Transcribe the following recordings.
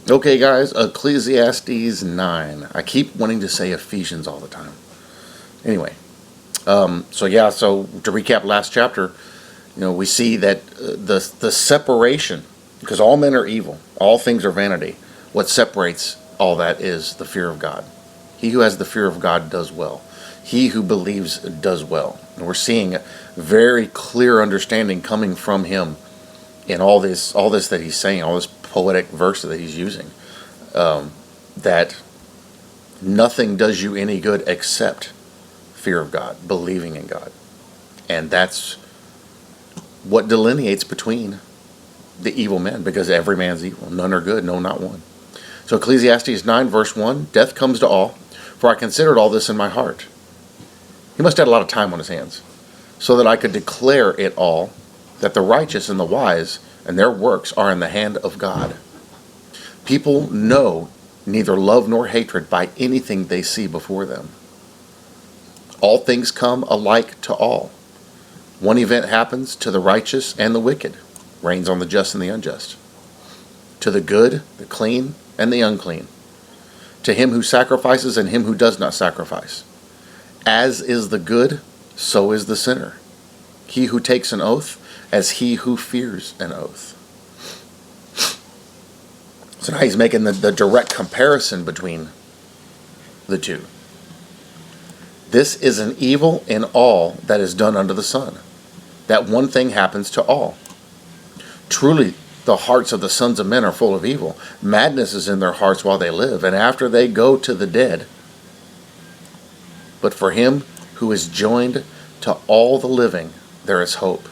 Okay, guys, Ecclesiastes 9. I keep wanting to say Ephesians all the time. Anyway, so to recap last chapter, we see that the separation, because all men are evil, all things are vanity. What separates all that is the fear of God. He who has the fear of God does well. He who believes does well. And we're seeing a very clear understanding coming from him in all this that he's saying, all this poetic verse that he's using, that nothing does you any good except fear of God, believing in God. And that's what delineates between the evil men, because every man's evil. None are good, no, not one. So Ecclesiastes 9, verse 1, death comes to all, for I considered all this in my heart. He must have had a lot of time on his hands, so that I could declare it all, that the righteous and the wise and their works are in the hand of God. People know neither love nor hatred by anything they see before them. All things come alike to all. One event happens to the righteous and the wicked, rains on the just and the unjust, to the good, the clean, and the unclean, to him who sacrifices and him who does not sacrifice. As is the good, so is the sinner. He who takes an oath, as he who fears an oath. So now he's making the direct comparison between the two. This is an evil in all that is done under the sun. That one thing happens to all. Truly, the hearts of the sons of men are full of evil. Madness is in their hearts while they live, and after they go to the dead. But for him who is joined to all the living, there is hope.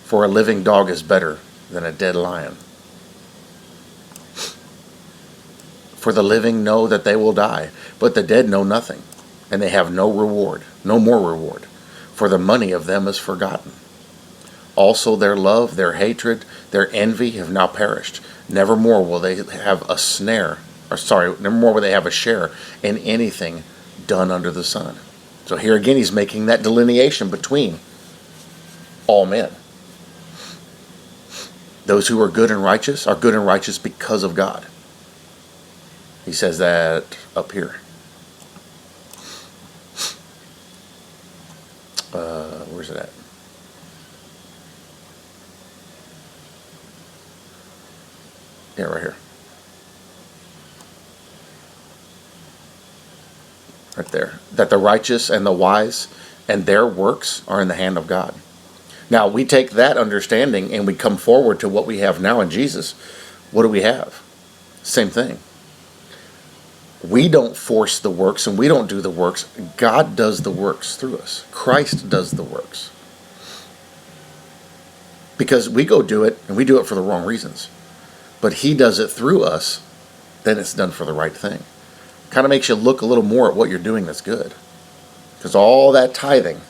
For a living dog is better than a dead lion. For the living know that they will die, but the dead know nothing, and they have no reward, no more reward, for the money of them is forgotten. Also their love, their hatred, their envy have now perished. Nevermore will they have nevermore will they have a share in anything done under the sun. So here again he's making that delineation between all men. Those who are good and righteous because of God. He says that up here. Where's it at? Yeah, right here. Right there. That the righteous and the wise and their works are in the hand of God. Now, we take that understanding and we come forward to what we have now in Jesus. What do we have? Same thing. We don't force the works and we don't do the works. God does the works through us. Christ does the works. Because we go do it and we do it for the wrong reasons. But he does it through us, then it's done for the right thing. Kind of makes you look a little more at what you're doing that's good. Because all that tithing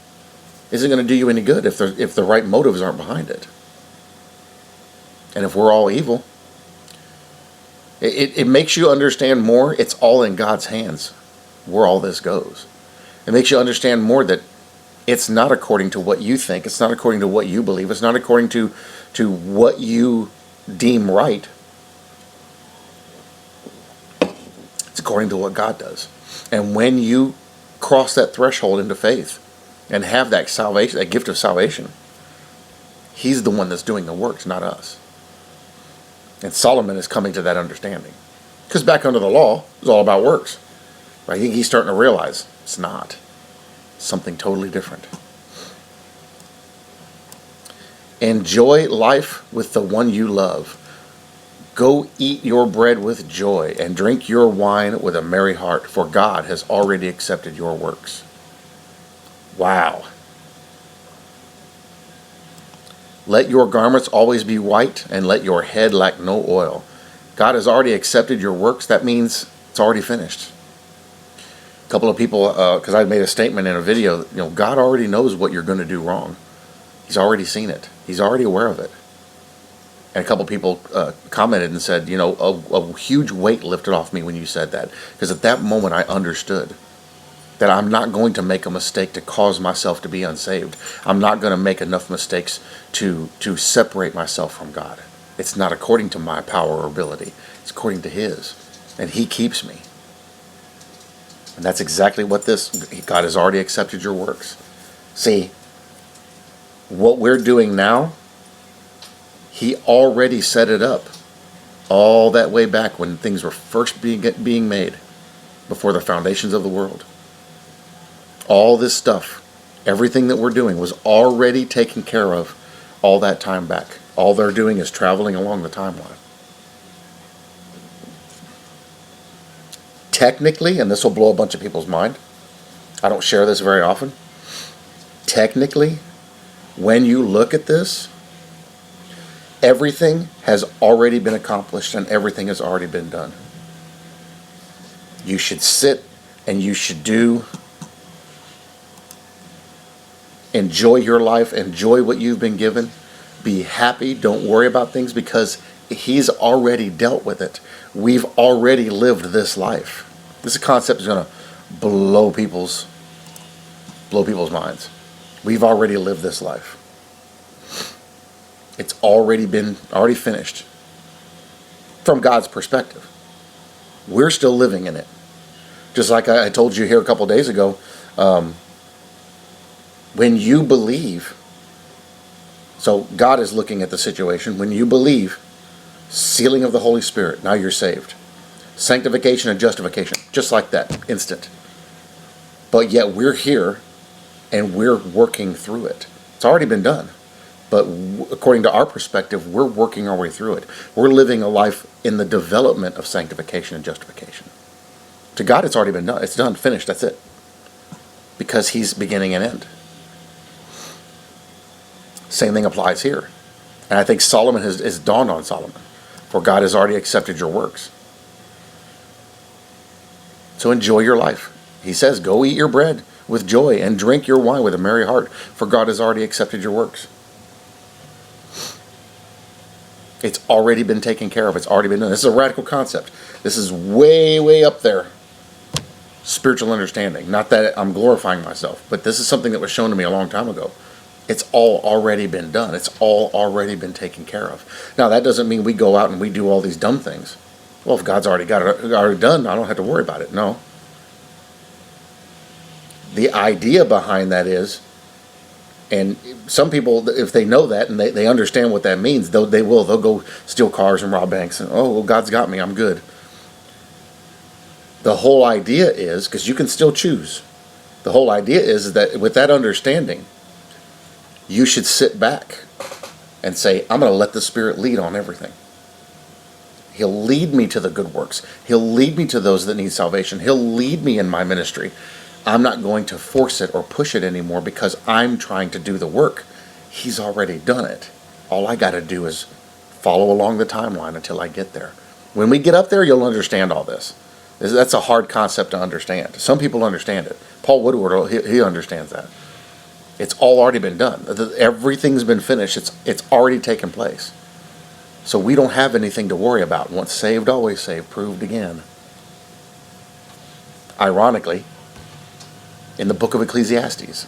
isn't going to do you any good if the right motives aren't behind it. And if we're all evil, it makes you understand more. It's all in God's hands where all this goes. It makes you understand more that it's not according to what you think. It's not according to what you believe. It's not according to what you deem right. It's according to what God does. And when you cross that threshold into faith and have that salvation, that gift of salvation, he's the one that's doing the works, not us. And Solomon is coming to that understanding. Because back under the law, it was all about works. But I think he's starting to realize it's not. It's something totally different. Enjoy life with the one you love. Go eat your bread with joy and drink your wine with a merry heart, for God has already accepted your works. Wow. Let your garments always be white, and let your head lack no oil. God has already accepted your works. That means it's already finished. A couple of people, because I made a statement in a video, God already knows what you're going to do wrong. He's already seen it. He's already aware of it. And a couple of people commented and said, a huge weight lifted off me when you said that. Because at that moment I understood that I'm not going to make a mistake to cause myself to be unsaved. I'm not going to make enough mistakes to separate myself from God. It's not according to my power or ability. It's according to His. And He keeps me. And that's exactly what God has already accepted your works. See, what we're doing now, He already set it up all that way back when things were first being made, before the foundations of the world. All this stuff, everything that we're doing was already taken care of all that time back. All they're doing is traveling along the timeline. Technically, and this will blow a bunch of people's mind, I don't share this very often. Technically, when you look at this, everything has already been accomplished and everything has already been done. You should sit and you should enjoy your life, enjoy what you've been given, be happy, don't worry about things, because He's already dealt with it. We've already lived this life. This concept is going to blow people's minds. We've already lived this life. It's already finished. From God's perspective. We're still living in it. Just like I told you here a couple days ago, when you believe, so God is looking at the situation, when you believe, sealing of the Holy Spirit, now you're saved. Sanctification and justification, just like that, instant. But yet we're here and we're working through it. It's already been done. But according to our perspective, we're working our way through it. We're living a life in the development of sanctification and justification. To God, it's already been done. It's done, finished, that's it. Because He's beginning and end. Same thing applies here. And I think Solomon has dawned on Solomon. For God has already accepted your works. So enjoy your life. He says, go eat your bread with joy and drink your wine with a merry heart. For God has already accepted your works. It's already been taken care of. It's already been done. This is a radical concept. This is way, way up there. Spiritual understanding. Not that I'm glorifying myself, but this is something that was shown to me a long time ago. It's all already been done. It's all already been taken care of. Now, that doesn't mean we go out and we do all these dumb things. Well, if God's already got it already done, I don't have to worry about it. No. The idea behind that is, and some people, if they know that and they understand what that means, they'll go steal cars and rob banks and, oh, well, God's got me, I'm good. The whole idea is, because you can still choose, the whole idea is that with that understanding, you should sit back and say, I'm going to let the Spirit lead on everything. He'll lead me to the good works. He'll lead me to those that need salvation. He'll lead me in my ministry. I'm not going to force it or push it anymore because I'm trying to do the work. He's already done it. All I got to do is follow along the timeline until I get there. When we get up there, you'll understand all this. That's a hard concept to understand. Some people understand it. Paul Woodward, he understands that. It's all already been done. Everything's been finished. It's already taken place. So we don't have anything to worry about. Once saved, always saved, proved again. Ironically, in the book of Ecclesiastes.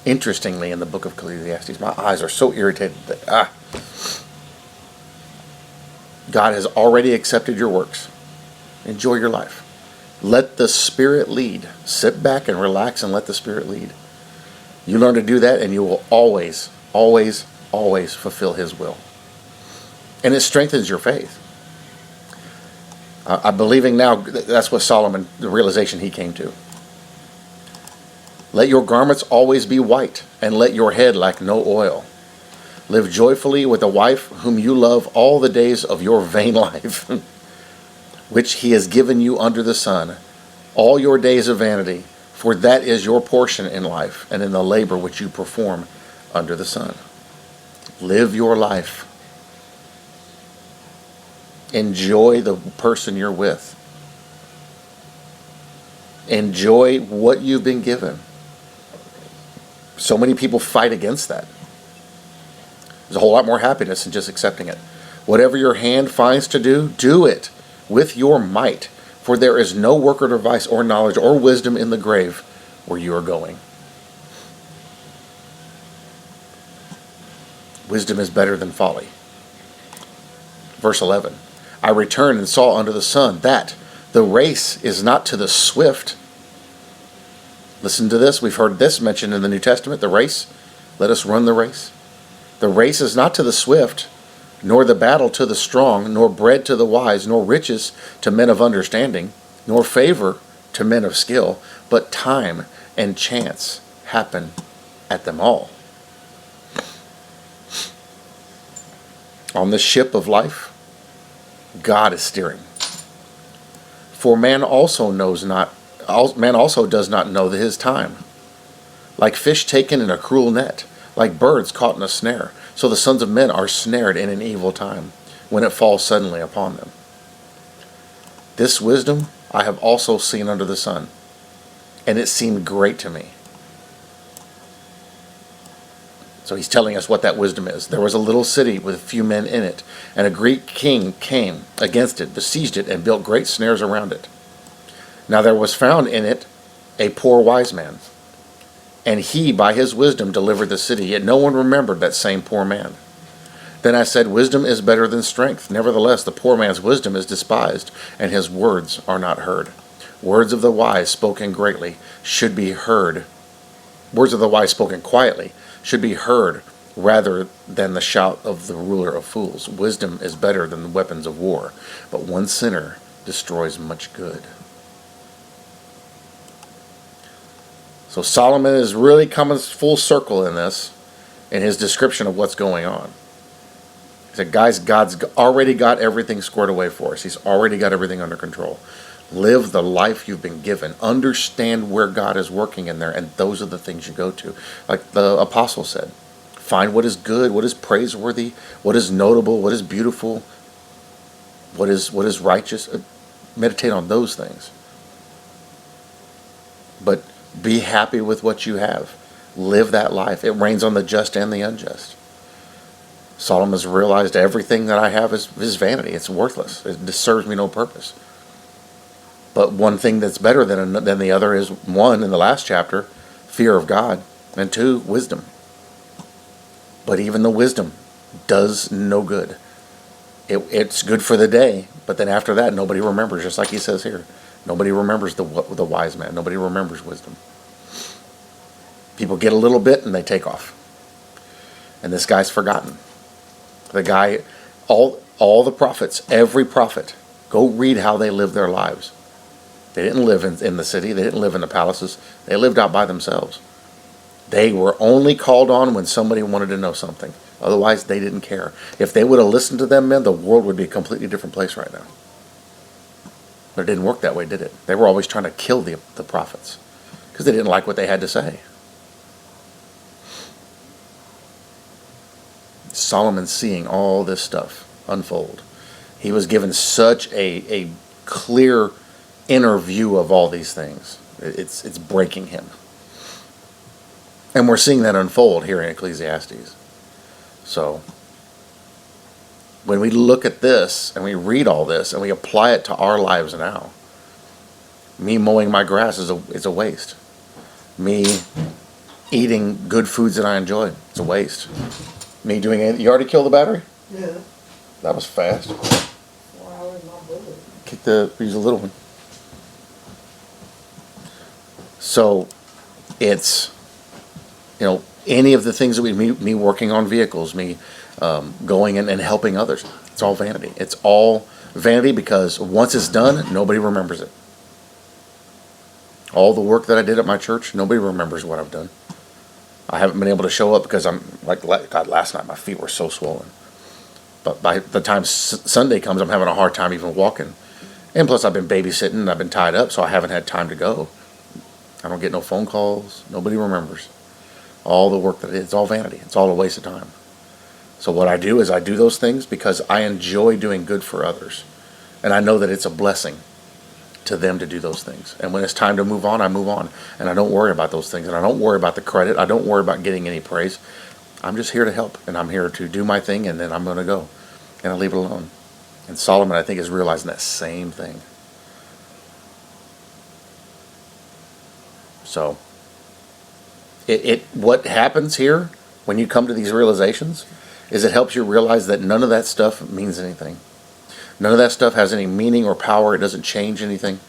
Interestingly, in the book of Ecclesiastes, my eyes are so irritated that, God has already accepted your works. Enjoy your life. Let the Spirit lead. Sit back and relax and let the Spirit lead. You learn to do that and you will always, always, always fulfill His will. And it strengthens your faith. I'm believing now that's what Solomon, the realization he came to. Let your garments always be white, and let your head lack no oil. Live joyfully with a wife whom you love all the days of your vain life, which He has given you under the sun, all your days of vanity, for that is your portion in life and in the labor which you perform under the sun. Live your life. Enjoy the person you're with. Enjoy what you've been given. So many people fight against that. There's a whole lot more happiness in just accepting it. Whatever your hand finds to do, do it with your might. For there is no work or device or knowledge or wisdom in the grave where you are going. wisdom is better than folly. Verse 11, I returned and saw under the sun that the race is not to the swift. Listen to this. We've heard this mentioned in the New Testament, the race. Let us run the race. The race is not to the swift, nor the battle to the strong, nor bread to the wise, nor riches to men of understanding, nor favor to men of skill, but time and chance happen at them all. On the ship of life, God is steering. For man also does not know his time. Like fish taken in a cruel net, like birds caught in a snare, so the sons of men are snared in an evil time, when it falls suddenly upon them. This wisdom I have also seen under the sun, and it seemed great to me. So he's telling us what that wisdom is. There was a little city with a few men in it, and a Greek king came against it, besieged it, and built great snares around it. Now there was found in it a poor wise man, and he by his wisdom delivered the city, yet no one remembered that same poor man. Then I said, wisdom is better than strength. Nevertheless, the poor man's wisdom is despised, and his words are not heard. Words of the wise spoken greatly should be heard. Words of the wise spoken quietly should be heard rather than the shout of the ruler of fools. Wisdom is better than the weapons of war, but one sinner destroys much good. So Solomon is really coming full circle in this, in his description of what's going on. He said, guys, God's already got everything squared away for us. He's already got everything under control. Live the life you've been given. Understand where God is working in there, and those are the things you go to. Like the apostle said, find what is good, what is praiseworthy, what is notable, what is beautiful, what is righteous. Meditate on those things. But be happy with what you have. Live that life. It rains on the just and the unjust. Solomon's realized everything that I have is vanity. It's worthless. It serves me no purpose. But one thing that's better than the other is, one, in the last chapter, fear of God, and two, wisdom. But even the wisdom does no good. It's good for the day, but then after that, nobody remembers, just like he says here. Nobody remembers the wise man. Nobody remembers wisdom. People get a little bit and they take off. And this guy's forgotten. The guy, all the prophets, every prophet, go read how they lived their lives. They didn't live in the city. They didn't live in the palaces. They lived out by themselves. They were only called on when somebody wanted to know something. Otherwise, they didn't care. If they would have listened to them, men, the world would be a completely different place right now. But it didn't work that way, did it? They were always trying to kill the prophets because they didn't like what they had to say. Solomon seeing all this stuff unfold. He was given such a clear inner view of all these things. It's breaking him. And we're seeing that unfold here in Ecclesiastes. So when we look at this and we read all this and we apply it to our lives now, me mowing my grass is a waste. Me eating good foods that I enjoy, it's a waste. Me doing anything. You already killed the battery? Yeah. That was fast. 4 hours, not bullet. Use a little one. So it's, any of the things that me working on vehicles, me going and helping others, it's all vanity. It's all vanity because once it's done, nobody remembers it. All the work that I did at my church, nobody remembers what I've done. I haven't been able to show up because I'm God, last night my feet were so swollen. But by the time Sunday comes, I'm having a hard time even walking. And plus I've been babysitting and I've been tied up, so I haven't had time to go. I don't get no phone calls. Nobody remembers. All the work that I did, it's all vanity. It's all a waste of time. So what I do is I do those things because I enjoy doing good for others. And I know that it's a blessing to them to do those things. And when it's time to move on, I move on. And I don't worry about those things. And I don't worry about the credit. I don't worry about getting any praise. I'm just here to help. And I'm here to do my thing, and then I'm going to go. And I leave it alone. And Solomon, I think, is realizing that same thing. So what happens here when you come to these realizations is it helps you realize that none of that stuff means anything. None of that stuff has any meaning or power. It doesn't change anything.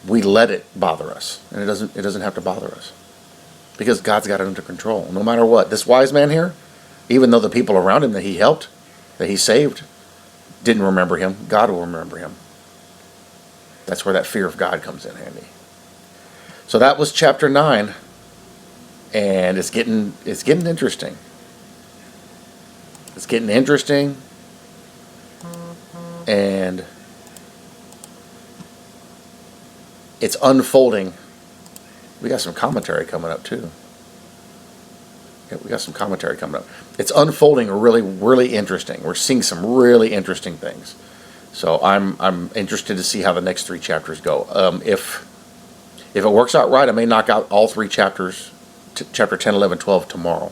We let it bother us, and it doesn't have to bother us, because God's got it under control. No matter what, this wise man here, even though the people around him that he helped, that he saved, didn't remember him, God will remember him. That's where that fear of God comes in handy. So that was chapter 9, and it's getting interesting. It's getting interesting, and it's unfolding. We got some commentary coming up too. Yeah, we got some commentary coming up. It's unfolding really, really interesting. We're seeing some really interesting things. So I'm interested to see how the next 3 chapters go. If it works out right, I may knock out all 3 chapters, chapter 10, 11, 12 tomorrow,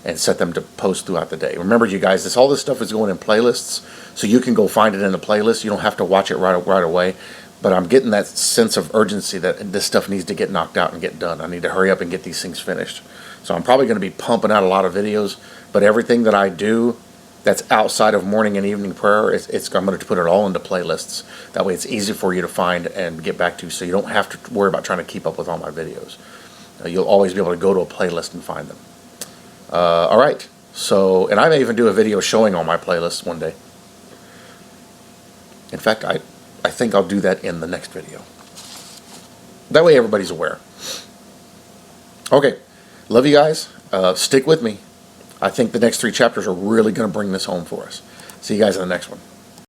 and set them to post throughout the day. Remember, you guys, all this stuff is going in playlists, so you can go find it in the playlist. You don't have to watch it right away. But I'm getting that sense of urgency that this stuff needs to get knocked out and get done. I need to hurry up and get these things finished. So I'm probably going to be pumping out a lot of videos, but everything that I do that's outside of morning and evening prayer, I'm going to put it all into playlists. That way it's easy for you to find and get back to, so you don't have to worry about trying to keep up with all my videos. You'll always be able to go to a playlist and find them. All right. So, and I may even do a video showing all my playlists one day. In fact, I think I'll do that in the next video. That way everybody's aware. Okay. Love you guys. Stick with me. I think the next 3 chapters are really going to bring this home for us. See you guys in the next one.